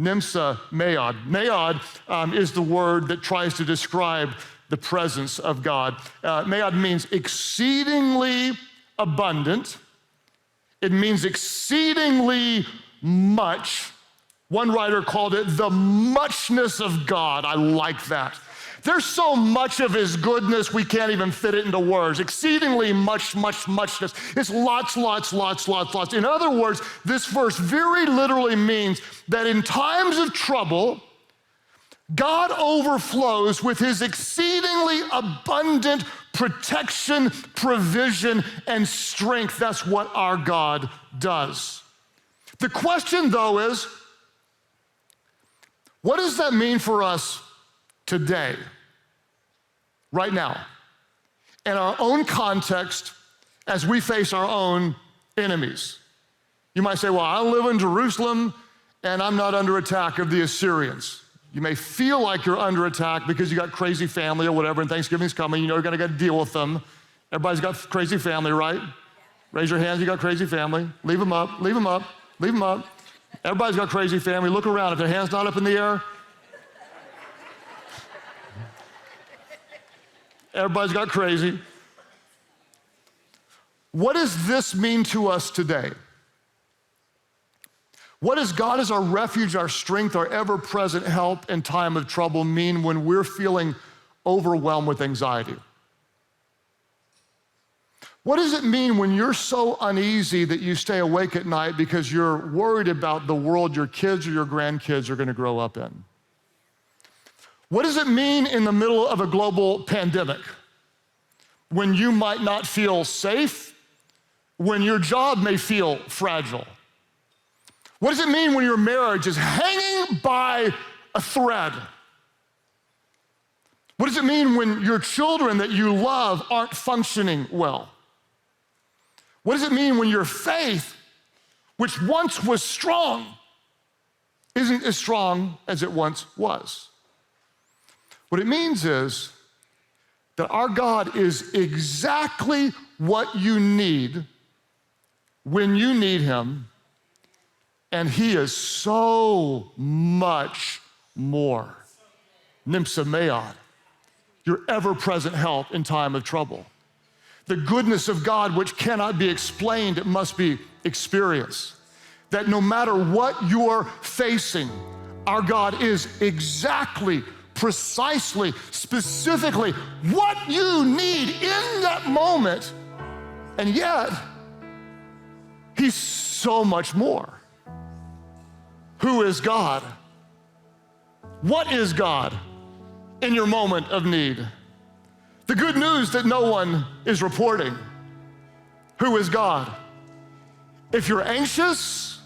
Nimsa Mayad. Mayad is the word that tries to describe the presence of God. Mayad means exceedingly abundant. It means exceedingly much. One writer called it the muchness of God. I like that. There's so much of his goodness, we can't even fit it into words. Exceedingly muchness. It's lots. In other words, this verse very literally means that in times of trouble, God overflows with his exceedingly abundant protection, provision, and strength. That's what our God does. The question, though, is, what does that mean for us today, right now, in our own context as we face our own enemies? You might say, well, I live in Jerusalem and I'm not under attack of the Assyrians. You may feel like you're under attack because you got crazy family or whatever, and Thanksgiving's coming, you know you're gonna gotta deal with them. Everybody's got crazy family, right? Raise your hands, you got crazy family. Leave them up. Everybody's got crazy family. Look around, if their hand's not up in the air, everybody's got crazy. What does this mean to us today? What does God as our refuge, our strength, our ever-present help in time of trouble mean when we're feeling overwhelmed with anxiety? What does it mean when you're so uneasy that you stay awake at night because you're worried about the world your kids or your grandkids are gonna grow up in? What does it mean in the middle of a global pandemic when you might not feel safe, when your job may feel fragile? What does it mean when your marriage is hanging by a thread? What does it mean when your children that you love aren't functioning well? What does it mean when your faith, which once was strong, isn't as strong as it once was? What it means is that our God is exactly what you need when you need him, and he is so much more. Nimsa Mayad, your ever-present help in time of trouble. The goodness of God which cannot be explained, it must be experienced. That no matter what you're facing, our God is exactly, precisely, specifically what you need in that moment. And yet, he's so much more. Who is God? What is God in your moment of need? The good news that no one is reporting. Who is God? If you're anxious,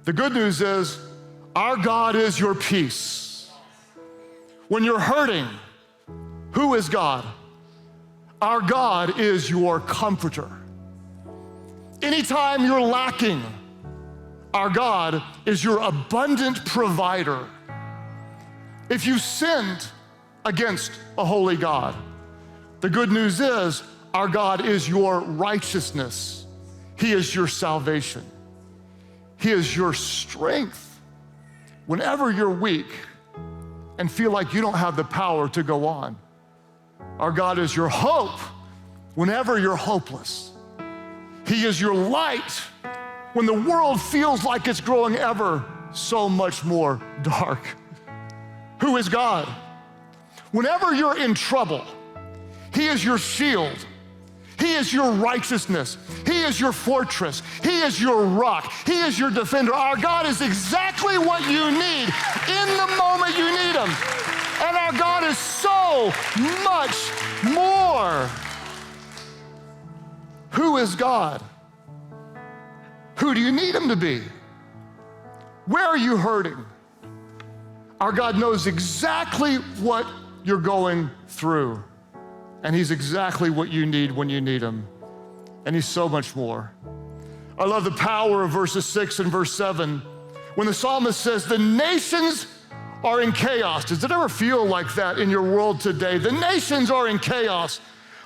the good news is our God is your peace. When you're hurting, who is God? Our God is your comforter. Anytime you're lacking, our God is your abundant provider. If you sinned against a holy God, the good news is our God is your righteousness. He is your salvation. He is your strength. Whenever you're weak and feel like you don't have the power to go on, our God is your hope whenever you're hopeless. He is your light when the world feels like it's growing ever so much more dark. Who is God? Whenever you're in trouble, he is your shield. He is your righteousness. He is your fortress. He is your rock. He is your defender. Our God is exactly what you need in the moment you need him. And our God is so much more. Who is God? Who do you need him to be? Where are you hurting? Our God knows exactly what you're going through, and he's exactly what you need when you need him, and he's so much more. I love the power of verses 6 and verse 7 when the psalmist says, the nations are in chaos. Does it ever feel like that in your world today? The nations are in chaos.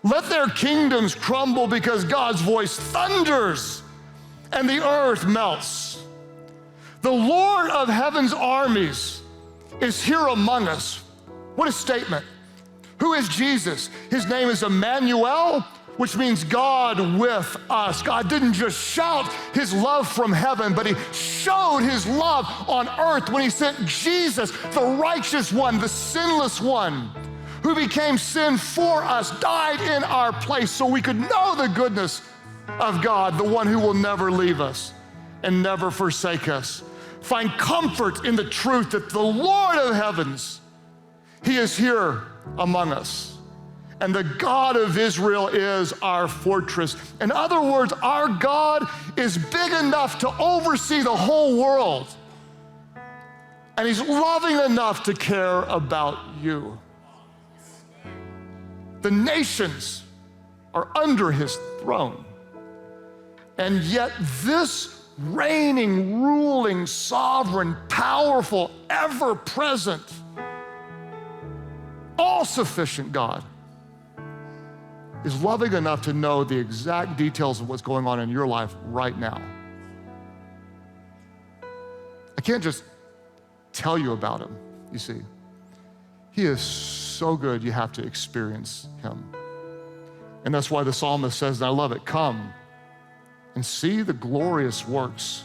Let their kingdoms crumble because God's voice thunders and the earth melts. The Lord of heaven's armies is here among us. What a statement. Who is Jesus? His name is Emmanuel, which means God with us. God didn't just shout his love from heaven, but he showed his love on earth when he sent Jesus, the righteous one, the sinless one, who became sin for us, died in our place so we could know the goodness of God, the one who will never leave us and never forsake us. Find comfort in the truth that the Lord of heavens, he is here among us. And the God of Israel is our fortress. In other words, our God is big enough to oversee the whole world. And he's loving enough to care about you. The nations are under his throne. And yet this reigning, ruling, sovereign, powerful, ever-present, all-sufficient God is loving enough to know the exact details of what's going on in your life right now. I can't just tell you about him, you see. He is so good, you have to experience him. And that's why the psalmist says, and I love it, come and see the glorious works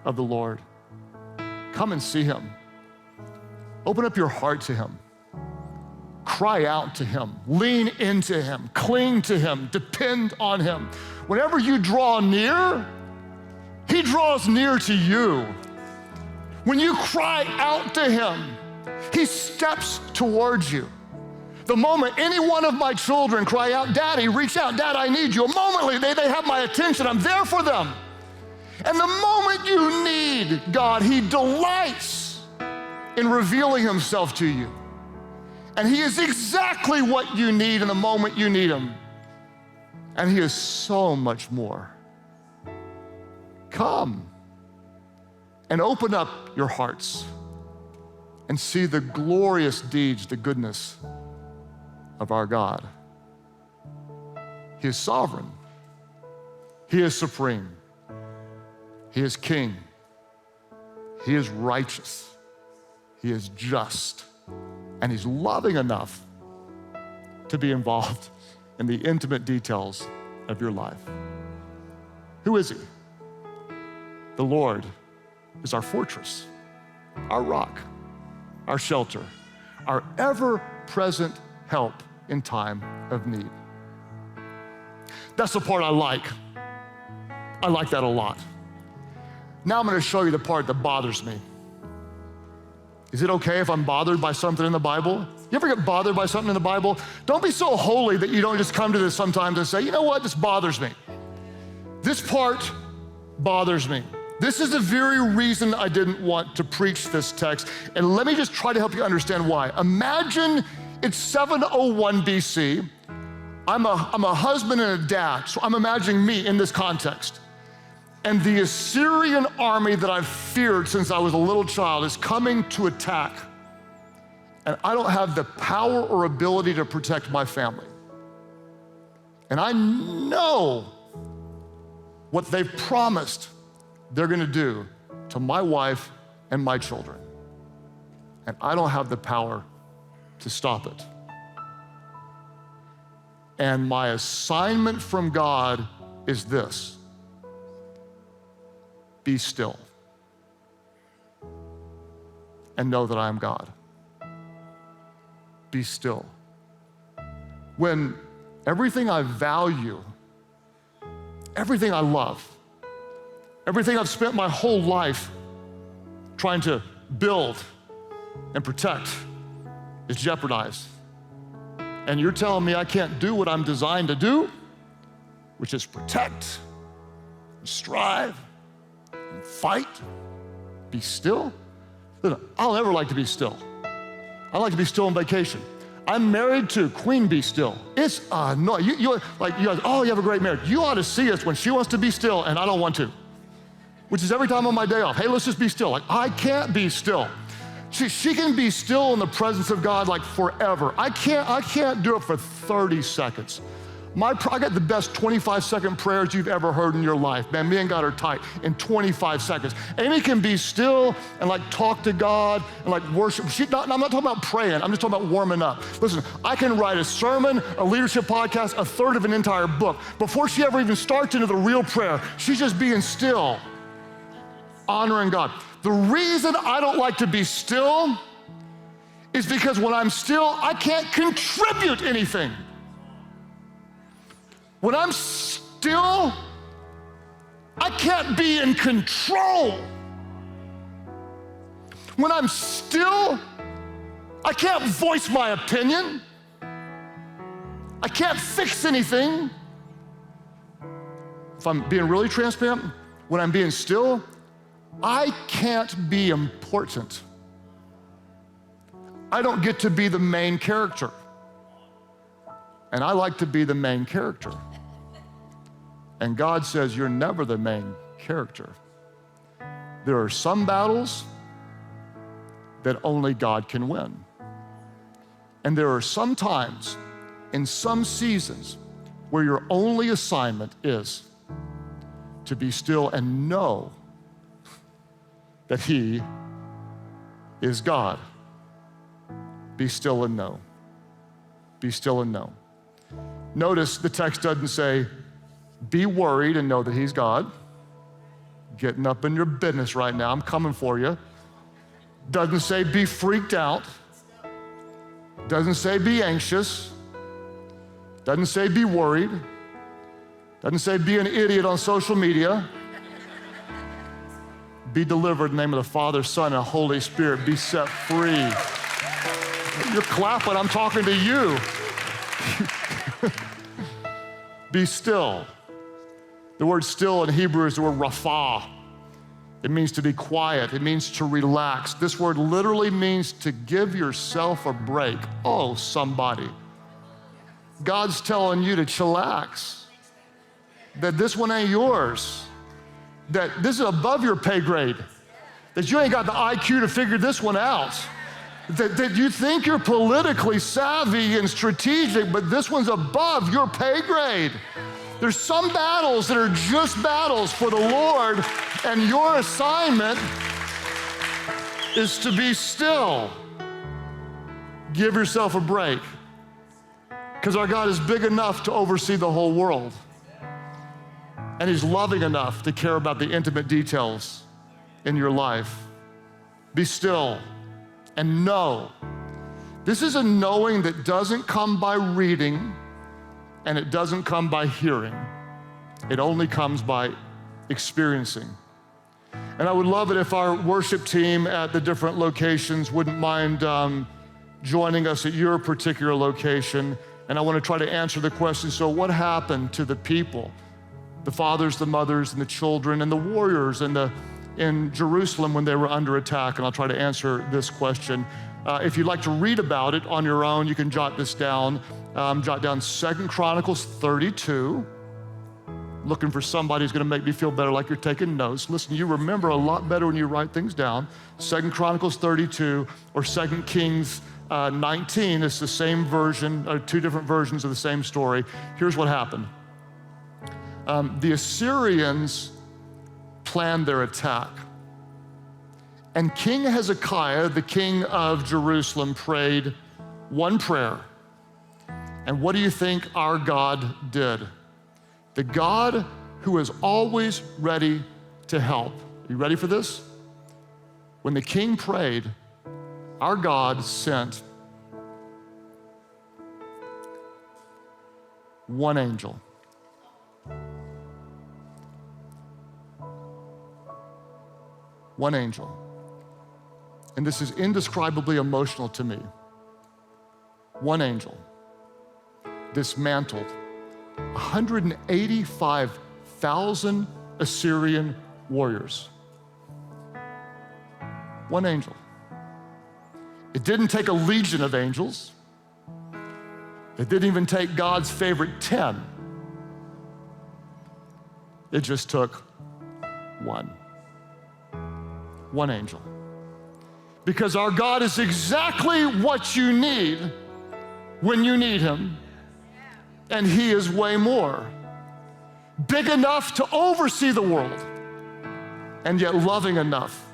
of the Lord. Come and see him. Open up your heart to him. Cry out to him. Lean into him. Cling to him. Depend on him. Whenever you draw near, he draws near to you. When you cry out to him, he steps towards you. The moment any one of my children cry out, Daddy, reach out, Dad, I need you, momently they have my attention. I'm there for them. And the moment you need God, he delights in revealing himself to you. And he is exactly what you need in the moment you need him. And he is so much more. Come and open up your hearts and see the glorious deeds, the goodness of our God. He is sovereign. He is supreme. He is king. He is righteous. He is just. And he's loving enough to be involved in the intimate details of your life. Who is he? The Lord is our fortress, our rock, our shelter, our ever-present help in time of need. That's the part I like. I like that a lot. Now I'm going to show you the part that bothers me. Is it okay if I'm bothered by something in the Bible? You ever get bothered by something in the Bible? Don't be so holy that you don't just come to this sometimes and say, you know what, this bothers me. This part bothers me. This is the very reason I didn't want to preach this text. And let me just try to help you understand why. Imagine it's 701 BC. I'm a husband and a dad, so I'm imagining me in this context. And the Assyrian army that I've feared since I was a little child is coming to attack. And I don't have the power or ability to protect my family. And I know what they've promised they're gonna do to my wife and my children. And I don't have the power to stop it. And my assignment from God is this: be still and know that I am God. Be still. When everything I value, everything I love, everything I've spent my whole life trying to build and protect is jeopardized, and you're telling me I can't do what I'm designed to do, which is protect, and strive, and fight, be still. Listen, I'll never like to be still. I like to be still on vacation. I'm married to Queen Bee Still. It's no, you guys, oh, you have a great marriage. You ought to see us when she wants to be still and I don't want to, which is every time on my day off. Hey, let's just be still. Like, I can't be still. She can be still in the presence of God like forever. I can't do it for 30 seconds. I got the best 25-second prayers you've ever heard in your life. Man, me and God are tight in 25 seconds. Amy can be still and like talk to God and like worship. I'm not talking about praying, I'm just talking about warming up. Listen, I can write a sermon, a leadership podcast, a third of an entire book. Before she ever even starts into the real prayer, she's just being still, honoring God. The reason I don't like to be still is because when I'm still, I can't contribute anything. When I'm still, I can't be in control. When I'm still, I can't voice my opinion. I can't fix anything. If I'm being really transparent, when I'm being still, I can't be important. I don't get to be the main character. And I like to be the main character. And God says, you're never the main character. There are some battles that only God can win. And there are some times, in some seasons, where your only assignment is to be still and know that He is God. Be still and know. Be still and know. Notice the text doesn't say, be worried and know that He's God. Getting up in your business right now, I'm coming for you. Doesn't say be freaked out. Doesn't say be anxious. Doesn't say be worried. Doesn't say be an idiot on social media. Be delivered in the name of the Father, Son, and Holy Spirit. Be set free. You're clapping, I'm talking to you. Be still. The word still in Hebrew is the word rapha. It means to be quiet. It means to relax. This word literally means to give yourself a break. Oh, somebody. God's telling you to chillax. That this one ain't yours. That this is above your pay grade. That you ain't got the IQ to figure this one out. That you think you're politically savvy and strategic, but this one's above your pay grade. There's some battles that are just battles for the Lord, and your assignment is to be still. Give yourself a break, because our God is big enough to oversee the whole world, and He's loving enough to care about the intimate details in your life. Be still and know. This is a knowing that doesn't come by reading, and it doesn't come by hearing. It only comes by experiencing. And I would love it if our worship team at the different locations wouldn't mind joining us at your particular location. And I want to try to answer the question, so what happened to the people, the fathers, the mothers, and the children, and the warriors in Jerusalem when they were under attack? And I'll try to answer this question. If you'd like to read about it on your own, you can jot this down. Jot down 2 Chronicles 32. Looking for somebody who's gonna make me feel better, like you're taking notes. Listen, you remember a lot better when you write things down. 2 Chronicles 32 or 2 Kings 19, it's the same version, or two different versions of the same story. Here's what happened. The Assyrians planned their attack. And King Hezekiah, the king of Jerusalem, prayed one prayer. And what do you think our God did? The God who is always ready to help. Are you ready for this? When the king prayed, our God sent one angel. One angel. And this is indescribably emotional to me. One angel dismantled 185,000 Assyrian warriors. One angel. It didn't take a legion of angels. It didn't even take God's favorite 10. It just took one. One angel. Because our God is exactly what you need when you need Him. and he is way more. Big enough to oversee the world, and yet loving enough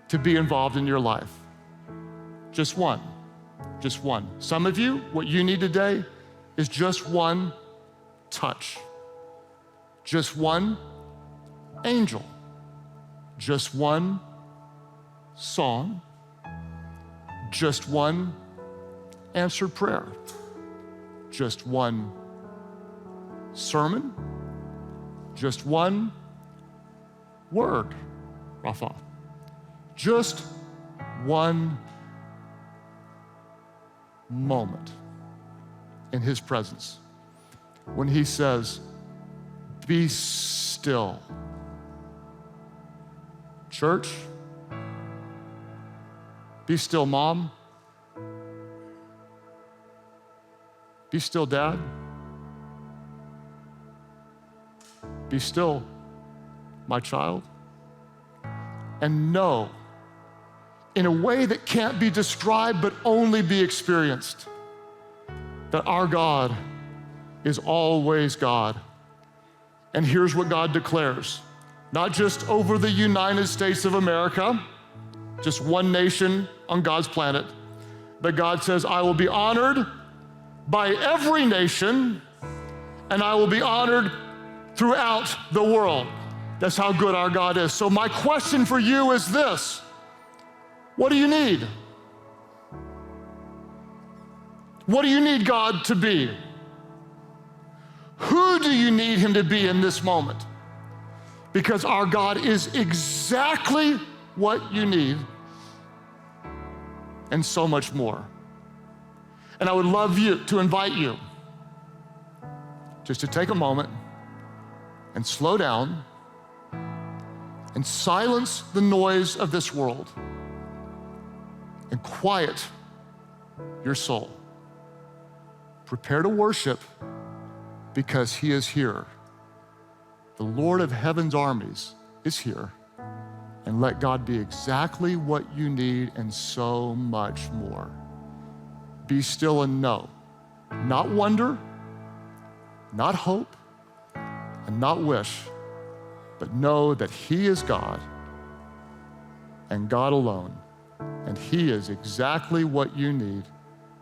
to be involved in your life. Just one. Just one. Some of you, what you need today is just one touch. Just one angel. Just one song. Just one answered prayer. Just one sermon. Just one word, Rafa. Just one moment in his presence when he says, be still. Church, be still, mom. Be still, dad. Be still, my child. And know, in a way that can't be described but only be experienced, that our God is always God. And here's what God declares, not just over the United States of America, just one nation on God's planet, but God says, I will be honored by every nation, and I will be honored throughout the world. That's how good our God is. So my question for you is this: what do you need? What do you need God to be? Who do you need him to be in this moment? Because our God is exactly what you need and so much more. And I would love to invite you just to take a moment and slow down and silence the noise of this world and quiet your soul. Prepare to worship because he is here. The Lord of heaven's armies is here. And let God be exactly what you need and so much more. Be still and know, not wonder, not hope, and not wish, but know that he is God and God alone. And he is exactly what you need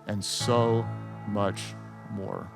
and so much more.